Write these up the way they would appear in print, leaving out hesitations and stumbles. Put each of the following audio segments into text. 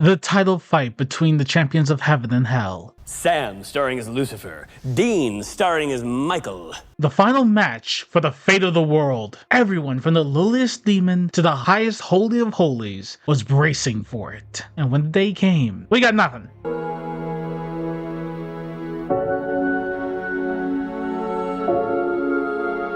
The title fight between the champions of heaven and hell. Sam starring as Lucifer, Dean starring as Michael. The final match for the fate of the world. Everyone from the lowliest demon to the highest holy of holies was bracing for it. And when the day came, we got nothing.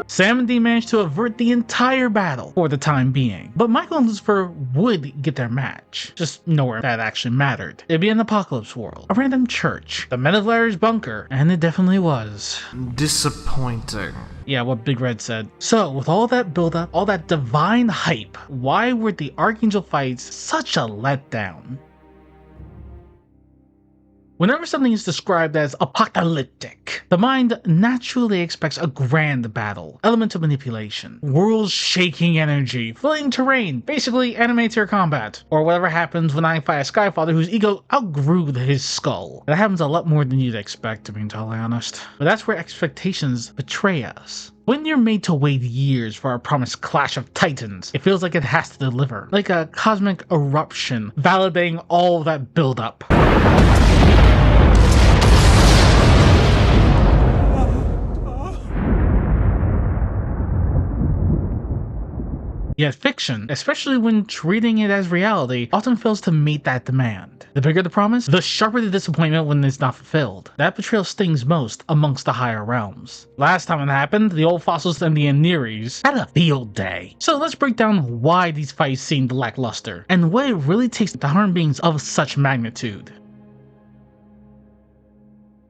Sam and Dean managed to avert the entire battle for the time being, but Michael and Lucifer would get their match, just nowhere that actually mattered. It'd be an apocalypse world, a random church, the Men of Larry's bunker, and it definitely was. Disappointing. Yeah, what Big Red said. So, with all that buildup, all that divine hype, why were the Archangel fights such a letdown? Whenever something is described as apocalyptic, the mind naturally expects a grand battle, element of manipulation, world-shaking energy, flying terrain, basically anime-tier combat, or whatever happens when I fight a Skyfather whose ego outgrew his skull. That happens a lot more than you'd expect, to be entirely honest. But that's where expectations betray us. When you're made to wait years for a promised clash of titans, it feels like it has to deliver, like a cosmic eruption, validating all that buildup. Yet fiction, especially when treating it as reality, often fails to meet that demand. The bigger the promise, the sharper the disappointment when it's not fulfilled. That betrayal stings most amongst the higher realms. Last time it happened, the old fossils and the Aneres had a field day. So let's break down why these fights seemed lackluster, and what it really takes to harm beings of such magnitude.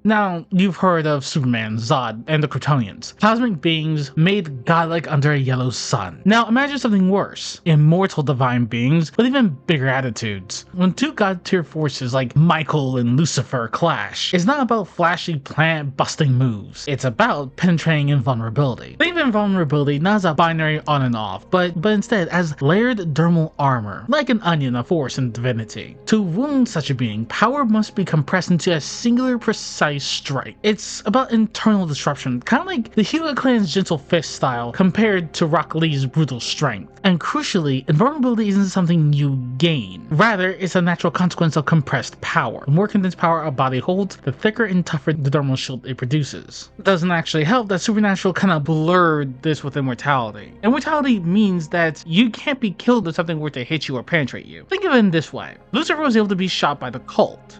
Now, you've heard of Superman, Zod, and the Kryptonians, cosmic beings made godlike under a yellow sun. Now, imagine something worse, immortal divine beings with even bigger attitudes. When two god-tier forces like Michael and Lucifer clash, it's not about flashy planet-busting moves, it's about penetrating invulnerability. Think of invulnerability not as a binary on and off, but instead as layered dermal armor, like an onion of force and divinity. To wound such a being, power must be compressed into a singular, precise strike. It's about internal disruption, kind of like the Hyuga clan's gentle fist style compared to Rock Lee's brutal strength. And crucially, invulnerability isn't something you gain. Rather, it's a natural consequence of compressed power. The more condensed power a body holds, the thicker and tougher the dermal shield it produces. It doesn't actually help that Supernatural kind of blurred this with immortality. Immortality means that you can't be killed if something were to hit you or penetrate you. Think of it in this way. Lucifer was able to be shot by the cult.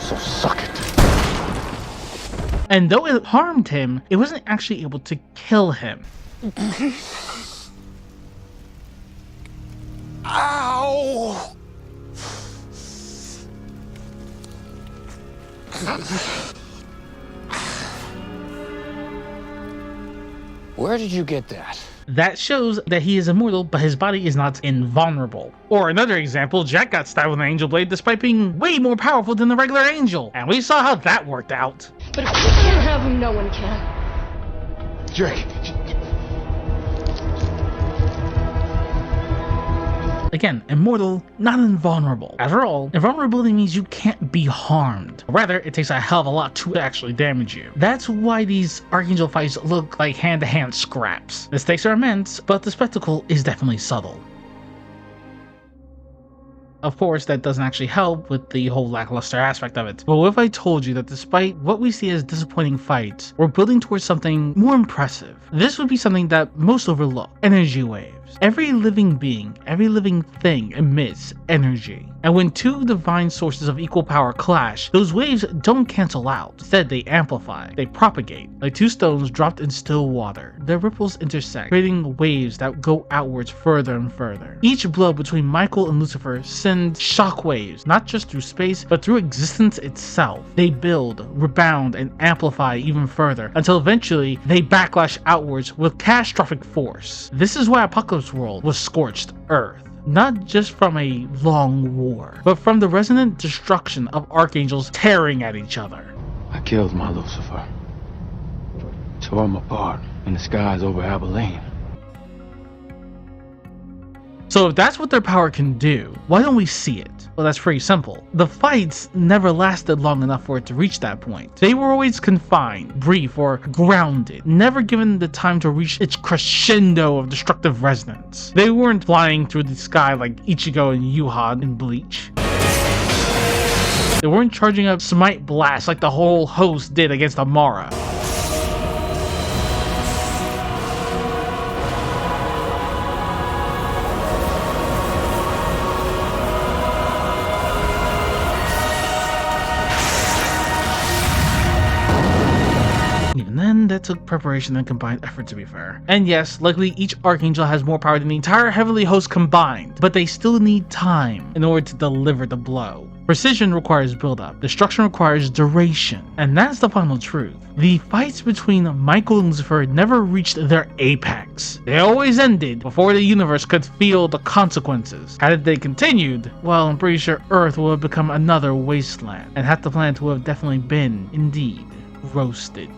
So suck it. And though it harmed him, it wasn't actually able to kill him. Ow! Where did you get that? That shows that he is immortal, but his body is not invulnerable. Or another example, Jack got stabbed with an angel blade despite being way more powerful than the regular angel. And we saw how that worked out. But if you can't have him, no one can. Drake. Again, immortal, not invulnerable. After all, invulnerability means you can't be harmed. Rather, it takes a hell of a lot to actually damage you. That's why these Archangel fights look like hand-to-hand scraps. The stakes are immense, but the spectacle is definitely subtle. Of course, that doesn't actually help with the whole lackluster aspect of it. But what if I told you that despite what we see as disappointing fights, we're building towards something more impressive? This would be something that most overlook: energy waves. Every living being, every living thing emits energy. And when two divine sources of equal power clash, those waves don't cancel out. Instead, they amplify, they propagate. Like two stones dropped in still water, their ripples intersect, creating waves that go outwards further and further. Each blow between Michael and Lucifer sends shock waves, not just through space, but through existence itself. They build, rebound, and amplify even further, until eventually they backlash outwards with catastrophic force. This is why Apocalypse World was scorched earth. Not just from a long war, but from the resonant destruction of archangels tearing at each other. I killed my Lucifer. Tore him apart in the skies over Abilene. So if that's what their power can do, why don't we see it? Well, that's pretty simple. The fights never lasted long enough for it to reach that point. They were always confined, brief, or grounded, never given the time to reach its crescendo of destructive resonance. They weren't flying through the sky like Ichigo and Yuha in Bleach. They weren't charging up Smite Blast like the whole host did against Amara. Even then, that took preparation and combined effort, to be fair. And yes, luckily each Archangel has more power than the entire Heavenly Host combined, but they still need time in order to deliver the blow. Precision requires build-up, destruction requires duration, and that's the final truth. The fights between Michael and Lucifer never reached their apex. They always ended before the universe could feel the consequences. Had they continued, well, I'm pretty sure Earth would have become another wasteland, and half the planet would have definitely been, indeed, roasted.